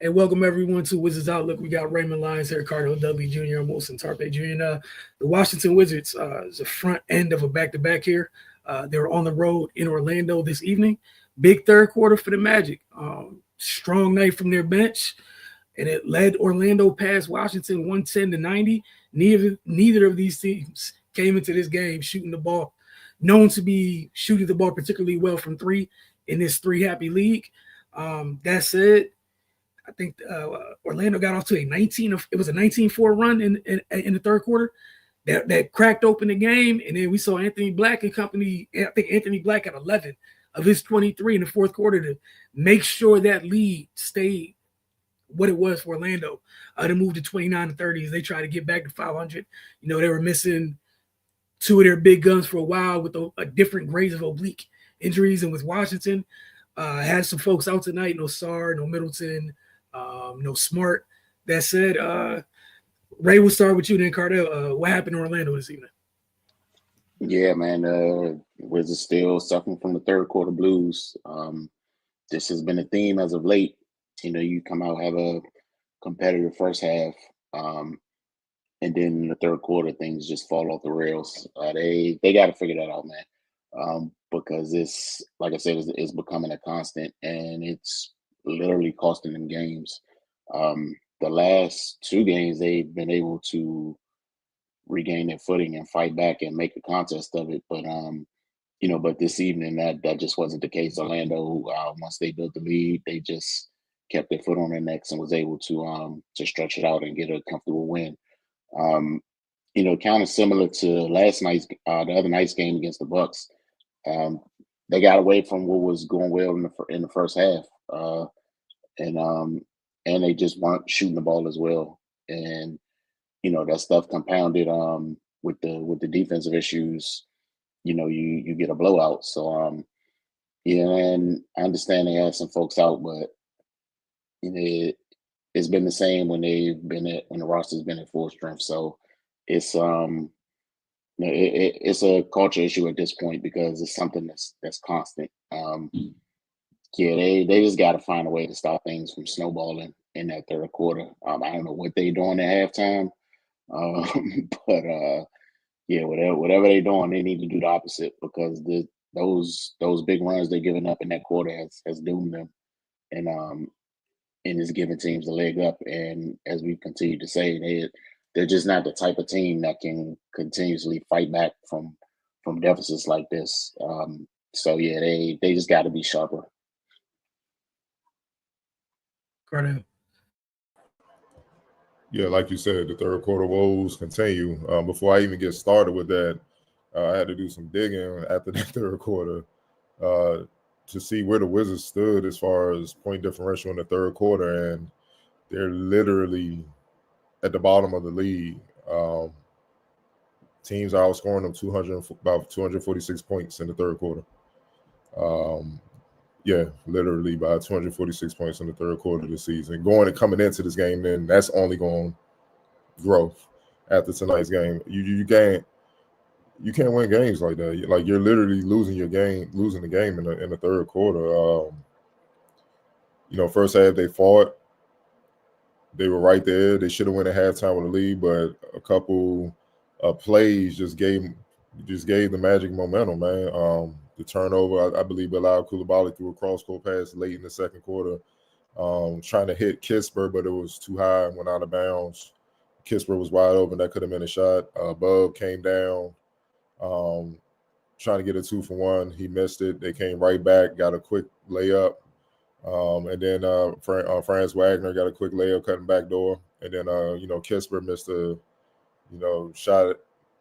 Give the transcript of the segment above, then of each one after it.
And welcome everyone to Wizards Outlook. We got Raymond Lyons here, Cardo W Jr., and Wilson Tarpe Jr. And, the Washington Wizards is the front end of a back-to-back here. They're on the road in Orlando this evening. Big third quarter for the Magic. Strong night from their bench, and it led Orlando past Washington 110-90. Neither of these teams came into this game shooting the ball, known to be shooting the ball particularly well from three in this three-happy league. That said, I think Orlando got off to a 19-4 run in the third quarter that cracked open the game, and then we saw Anthony Black and company. I think Anthony Black had 11 of his 23 in the fourth quarter to make sure that lead stayed what it was for Orlando. To move to 29-30 as they try to get back to 500. You know, they were missing two of their big guns for a while with a different grades of oblique injuries, and with Washington, had some folks out tonight. No Sarr, no Middleton. No Smart. That said, Ray, we'll start with you then, Cardell. What happened in Orlando this evening? Yeah, man. Wizards still suffering from the third quarter blues. This has been a theme as of late. You know, you come out, have a competitive first half, and then in the third quarter, things just fall off the rails. They got to figure that out, man, because this, like I said, is becoming a constant, and it's literally costing them games. The last two games, they've been able to regain their footing and fight back and make a contest of it. But but this evening that just wasn't the case. Orlando, once they built the lead, they just kept their foot on their necks and was able to stretch it out and get a comfortable win. Kind of similar to last night's the other night's game against the Bucks. They got away from what was going well in the first half, and they just weren't shooting the ball as well. And that stuff compounded with the defensive issues. You get a blowout. So and I understand they had some folks out, but it's been the same when when the roster's been at full strength. So it's it's a culture issue at this point because it's something that's constant. They just got to find a way to stop things from snowballing in that third quarter. I don't know what they're doing at halftime, but whatever they're doing, they need to do the opposite because those big runs they're giving up in that quarter has doomed them, and is giving teams a leg up. And as we continue to say, they're just not the type of team that can continuously fight back from deficits like this. They just got to be sharper. Cardell. Yeah, like you said, the third quarter woes continue. Before I even get started with that, I had to do some digging after the third quarter to see where the Wizards stood as far as point differential in the third quarter, and they're literally at the bottom of the league. Teams are outscoring them about 246 points in the third quarter. Literally by 246 points in the third quarter of the season. Going and coming into this game, then that's only going to grow after tonight's game. You can't win games like that. Like you're literally losing the game in the third quarter. First half they fought. They were right there. They should have went at halftime with the lead, but a couple plays just gave the Magic momentum, man. The turnover, I believe, allowed Koulibaly through a cross-court pass late in the second quarter, trying to hit Kispert, but it was too high and went out of bounds. Kispert was wide open. That could have been a shot. Bub came down, trying to get a 2-for-1. He missed it. They came right back, got a quick layup. And then Franz Wagner got a quick layup, cutting back door. And then, Kispert missed a, shot,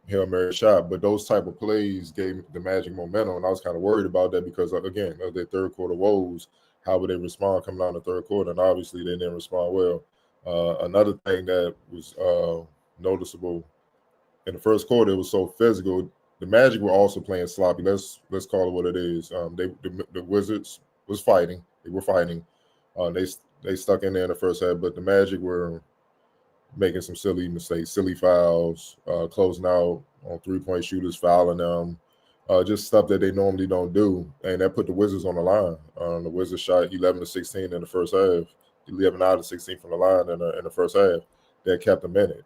Hail Mary shot. But those type of plays gave the Magic momentum. And I was kind of worried about that because, again, of their third quarter woes, how would they respond coming out in the third quarter? And obviously they didn't respond well. Another thing that was noticeable in the first quarter, it was so physical. The Magic were also playing sloppy. Let's call it what it is. The Wizards was fighting. They were fighting. They stuck in there in the first half, but the Magic were making some silly mistakes, silly fouls, closing out on three-point shooters, fouling them, just stuff that they normally don't do, and that put the Wizards on the line. The Wizards shot 11 to 16 in the first half, 11 out of 16 from the line in the first half. That kept them in it.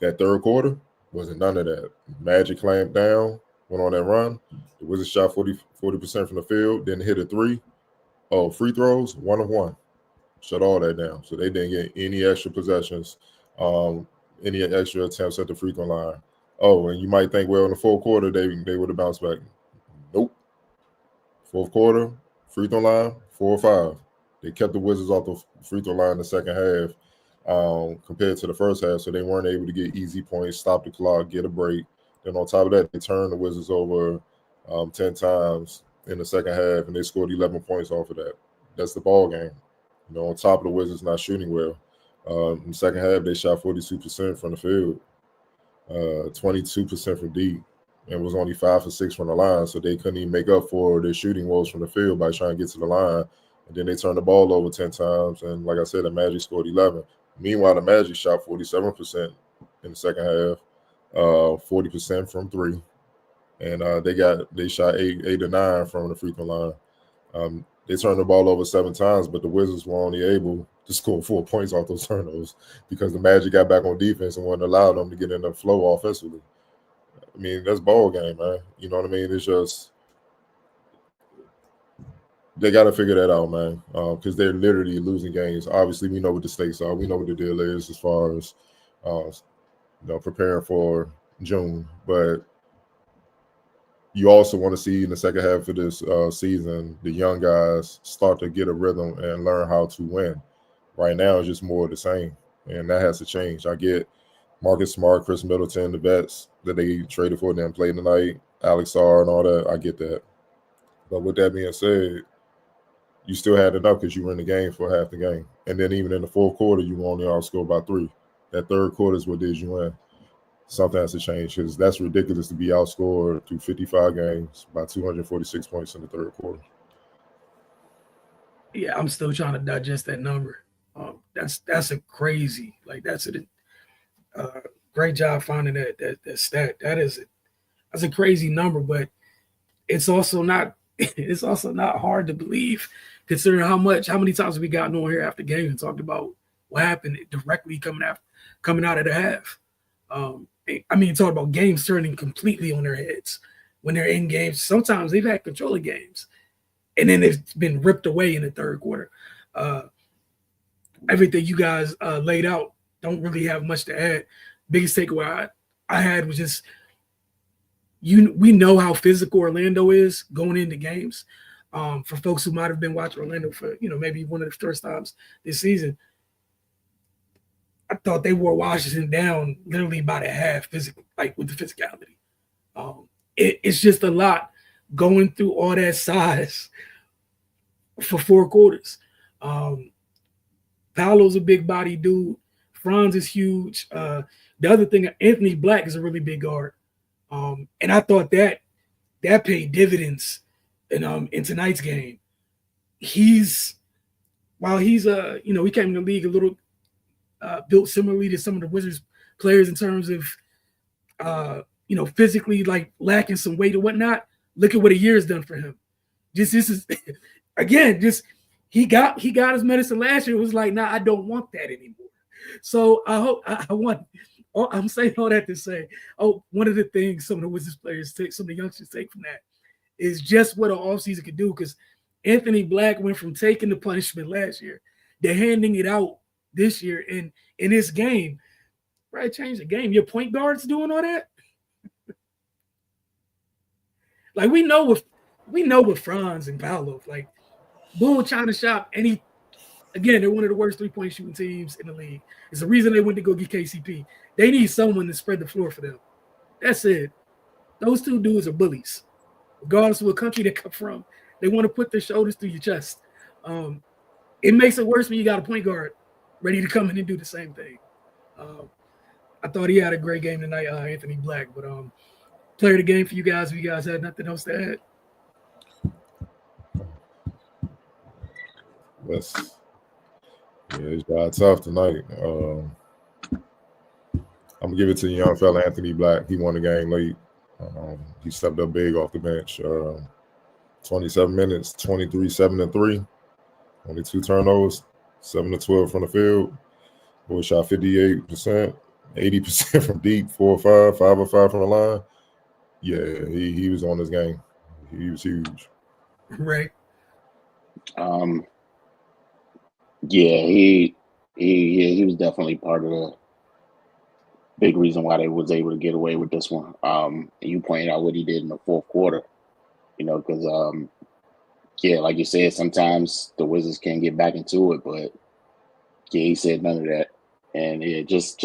That third quarter wasn't none of that. Magic clamped down, went on that run. The Wizards shot 40% from the field, didn't hit a three. Oh, free throws, 1 of 1. Shut all that down. So they didn't get any extra possessions, any extra attempts at the free throw line. Oh, and you might think, well, in the fourth quarter, they would have bounced back. Nope. Fourth quarter, free throw line, 4 or 5. They kept the Wizards off the free throw line in the second half compared to the first half, so they weren't able to get easy points, stop the clock, get a break. Then on top of that, they turned the Wizards over 10 times in the second half, and they scored 11 points off of that. That's the ball game. On top of the Wizards not shooting well. In the second half, they shot 42% from the field, 22% from deep, and was only 5 for 6 from the line, so they couldn't even make up for their shooting woes from the field by trying to get to the line. And then they turned the ball over 10 times, and like I said, the Magic scored 11. Meanwhile, the Magic shot 47% in the second half, 40% from three, and they shot 8 or 9 from the free throw line. They turned the ball over 7 times, but the Wizards were only able to score 4 points off those turnovers because the Magic got back on defense and wouldn't allow them to get in the flow offensively. I mean, that's ball game, man. You know what I mean? It's just they got to figure that out, man, because they're literally losing games. Obviously, we know what the stakes are. We know what the deal is as far as preparing for June. But you also want to see in the second half of this season the young guys start to get a rhythm and learn how to win. Right now, it's just more of the same, and that has to change. I get Marcus Smart, Chris Middleton, the vets that they traded for them playing tonight, Alex Sarr and all that. I get that. But with that being said, you still had enough because you were in the game for half the game. And then even in the fourth quarter, you were only outscored by 3. That third quarter is what did you win. Something has to change because that's ridiculous to be outscored through 55 games by 246 points in the third quarter. Yeah, I'm still trying to digest that number. That's a crazy, like that's a great job finding that stat. That's a crazy number, but it's also not hard to believe considering how many times we gotten on here after games and talked about what happened directly coming out of the half. I mean, talk about games turning completely on their heads when they're in games. Sometimes they've had control of games, and then it's been ripped away in the third quarter. Everything you guys laid out, don't really have much to add. Biggest takeaway I had was just we know how physical Orlando is going into games. For folks who might have been watching Orlando for maybe one of the first times this season, I thought they wore Washington down literally by the half, physically, like with the physicality. It's just a lot going through all that size for 4 quarters. Paolo's a big body dude. Franz is huge. The other thing, Anthony Black is a really big guard. And I thought that paid dividends in tonight's game. He came in the league a little built similarly to some of the Wizards players in terms of physically like lacking some weight or whatnot. Look at what a year has done for him. This is again, he got his medicine last year. It was like, nah, I don't want that anymore. So I'm saying all that to say, one of the things some of the Wizards players take, some of the youngsters take from that is just what an offseason could do. Because Anthony Black went from taking the punishment last year to handing it out this year in this game. Right, change the game. Your point guard's doing all that. Like we know with Franz and Paolo, like Boone China Shop, again, they're one of the worst 3-point shooting teams in the league. It's the reason they went to go get KCP. They need someone to spread the floor for them. That's it. Those 2 dudes are bullies. Regardless of what country they come from, they want to put their shoulders through your chest. It makes it worse when you got a point guard ready to come in and do the same thing. I thought he had a great game tonight, Anthony Black. But player of the game for you guys, if you guys had nothing else to add. Yes. Yeah, it's tough tonight. I'm gonna give it to the young fella Anthony Black. He won the game late. He stepped up big off the bench. 27 minutes, 23, 7 and 3. Only 2 turnovers, 7 to 12 from the field. Boy shot 58%, 80% from deep, 4 or 5, 5 or 5 from the line. Yeah, he was on this game. He was huge. Right. Yeah, he was definitely part of the big reason why they was able to get away with this one. You pointed out what he did in the fourth quarter, because yeah, like you said, sometimes the Wizards can't get back into it, but yeah, he said none of that, and yeah, just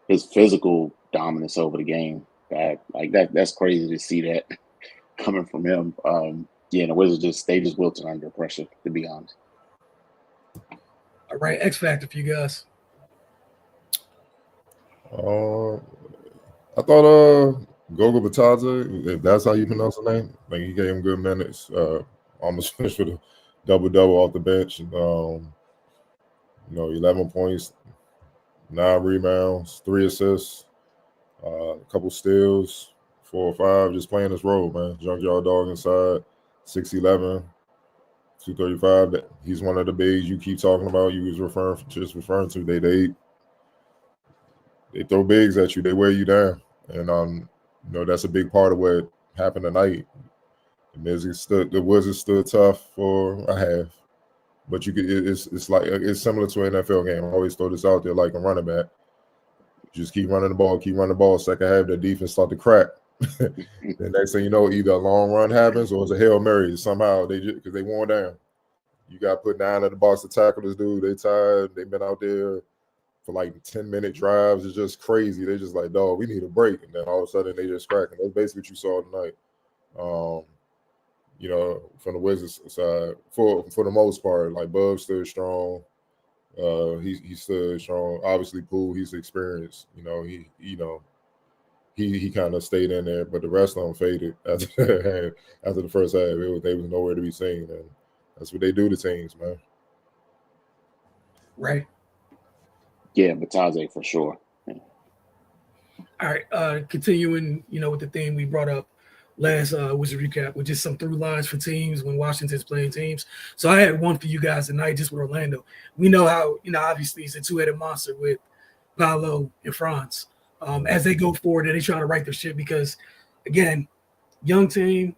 his physical dominance over the game. That's crazy to see that coming from him. Yeah, the Wizards they just wilted under pressure, to be honest. All right, X Factor for you guys. I thought Gogo Bataze, if that's how you pronounce the name, like he gave him good minutes. Almost finished with a double off the bench. 11 points, 9 rebounds, 3 assists, a couple steals, 4 or 5, just playing his role, man. Junkyard dog inside, 6'11", 235. He's one of the bigs you keep talking about. You was referring to. They throw bigs at you. They wear you down, and that's a big part of what happened tonight. The Wizards stood tough for a half, but it's like it's similar to an NFL game. I always throw this out there like a running back. Just keep running the ball. Second half, the defense start to crack. The next thing you know, either a long run happens or it's a Hail Mary. Somehow because they worn down. You got put 9 in the box to tackle this dude. They tired. They've been out there for like 10-minute drives. It's just crazy. They're just like, dog, we need a break. And then all of a sudden they just cracking. That's basically what you saw tonight. From the Wizards side, for the most part, like Bub stood strong. He stood strong. Obviously, Poole, he's experienced. He kind of stayed in there, but the rest of them faded after the first half. They was nowhere to be seen, and that's what they do to teams, man. Right. Yeah, Bataze for sure. Yeah. All right. Continuing, with the theme we brought up last Wizard recap, with just some through lines for teams when Washington's playing teams. So I had one for you guys tonight, just with Orlando. We know how, obviously it's a two-headed monster with Paolo and Franz. As they go forward, and they try to right their shit because, again, young team,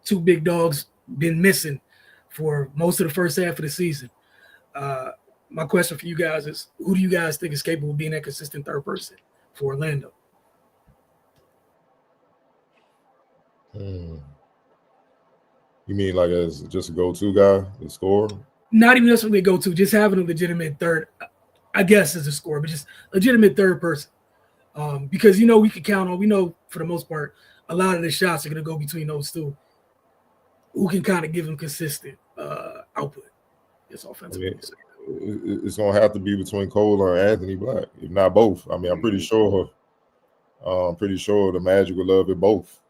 2 big dogs, been missing for most of the first half of the season. My question for you guys is, who do you guys think is capable of being that consistent third person for Orlando? You mean like as just a go-to guy, the scorer? Not even necessarily a go-to, just having a legitimate third, I guess, as a scorer, but just legitimate third person. Because, we can count on, we know for the most part, a lot of the shots are going to go between those two who can kind of give them consistent output. It's offensively. It's going to have to be between Cole and Anthony Black, if not both. I mean, I'm pretty sure the Magic would love it both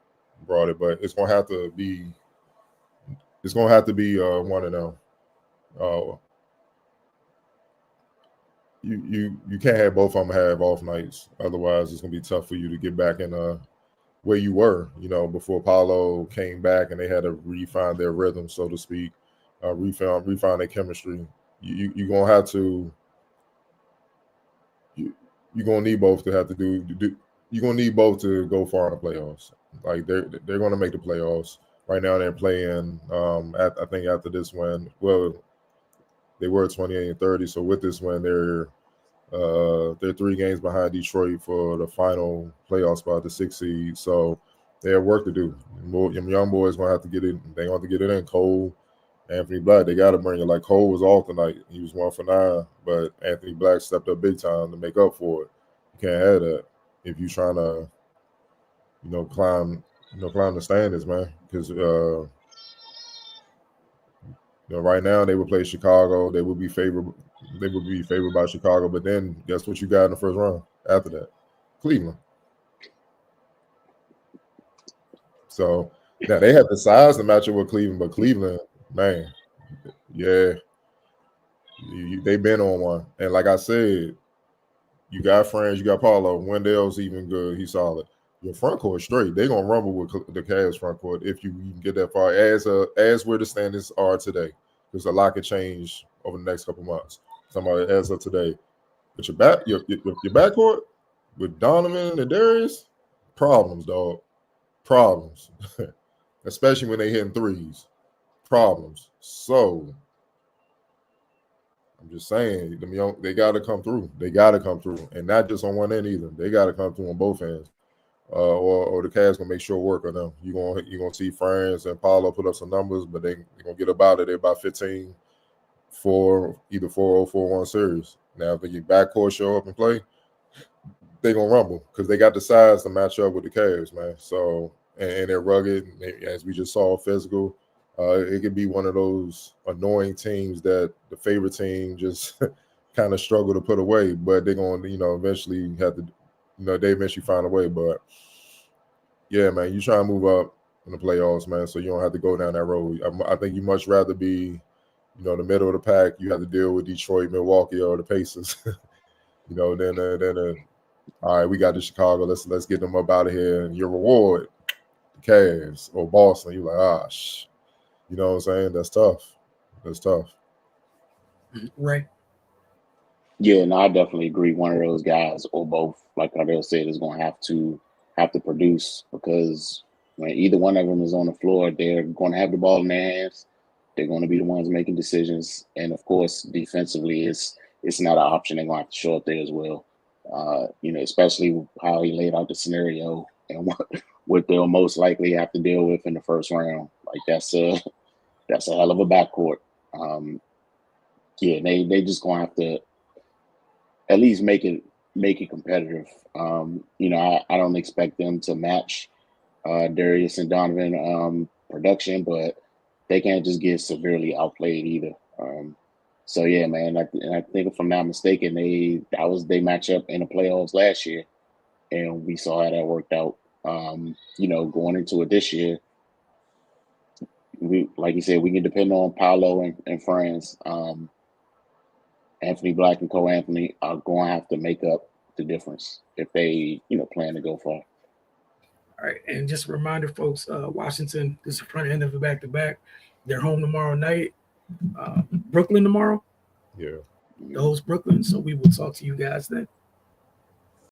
brought it, but it's going to have to be one of them. You can't have both of them have off nights. Otherwise, it's going to be tough for you to get back in where you were, before Paolo came back and they had to refine their rhythm, so to speak, refine their chemistry. You're going to have to you're going to need both to have to do you're going to need both to go far in the playoffs. Like they're going to make the playoffs. Right now they're playing I think after this win, well, they were 28-30, so with this win they're 3 games behind Detroit for the final playoff spot, the 6th seed. So they have work to do. Them young boys going to have to get it. They want to get it in. Cole, Anthony Black, they got to bring it. Like Cole was off tonight. He was 1 for 9, but Anthony Black stepped up big time to make up for it. You can't have that if you're trying to, climb the standings, man. Because right now they would play Chicago. They would be favored. They would be favored by Chicago. But then guess what you got in the first round after that? Cleveland. So now they have the size to match up with Cleveland, but Cleveland, man, yeah, they've been on one. And like I said, you got Franz, you got Paulo. Wendell's even good. He's solid. Your front court straight. They're gonna rumble with the Cavs front court if you can get that far. As where the standings are today, because a lot could change over the next couple months. Somebody as of today, but your backcourt with Donovan and Darius, problems, dog, problems, especially when they hitting threes, problems. So I'm just saying, they got to come through. They got to come through, and not just on one end either. They got to come through on both ends. Or the Cavs gonna make sure work on them. You're gonna see Franz and Paulo put up some numbers, but they're gonna get about it. They're about 15 for either 4-0, 4-1 series. Now, if your backcourt show up and play, they're gonna rumble because they got the size to match up with the Cavs, man. So and they're rugged, as we just saw, physical. It could be one of those annoying teams that the favorite team just kind of struggle to put away, but they're gonna, eventually have to. They eventually find a way, but yeah, man, you try to move up in the playoffs, man, so you don't have to go down that road. I think you much rather be, the middle of the pack. You have to deal with Detroit, Milwaukee, or the Pacers, than all right, we got to Chicago. Let's get them up out of here. And your reward, the Cavs or Boston. You're like, you know what I'm saying? That's tough. That's tough. Right. Yeah, no, I definitely agree. One of those guys or both, like Ardell said, is going to have to produce because when either one of them is on the floor, they're going to have the ball in their hands. They're going to be the ones making decisions, and of course, defensively, it's not an option. They're going to have to show up there as well. Especially how he laid out the scenario and what they'll most likely have to deal with in the first round. Like that's a hell of a backcourt. They just going to have to at least make it competitive. I don't expect them to match Darius and Donovan production, but they can't just get severely outplayed either. So yeah, man, I think if I'm not mistaken, they match up in the playoffs last year, and we saw how that worked out. Going into it this year, we, like you said, we can depend on Paolo and Franz. Anthony Black and Cole Anthony are going to have to make up the difference if they, plan to go far. All right, and just a reminder, folks, Washington, this is the front end of the back-to-back. They're home tomorrow night. Brooklyn tomorrow. Yeah. Those Brooklyn. So we will talk to you guys then.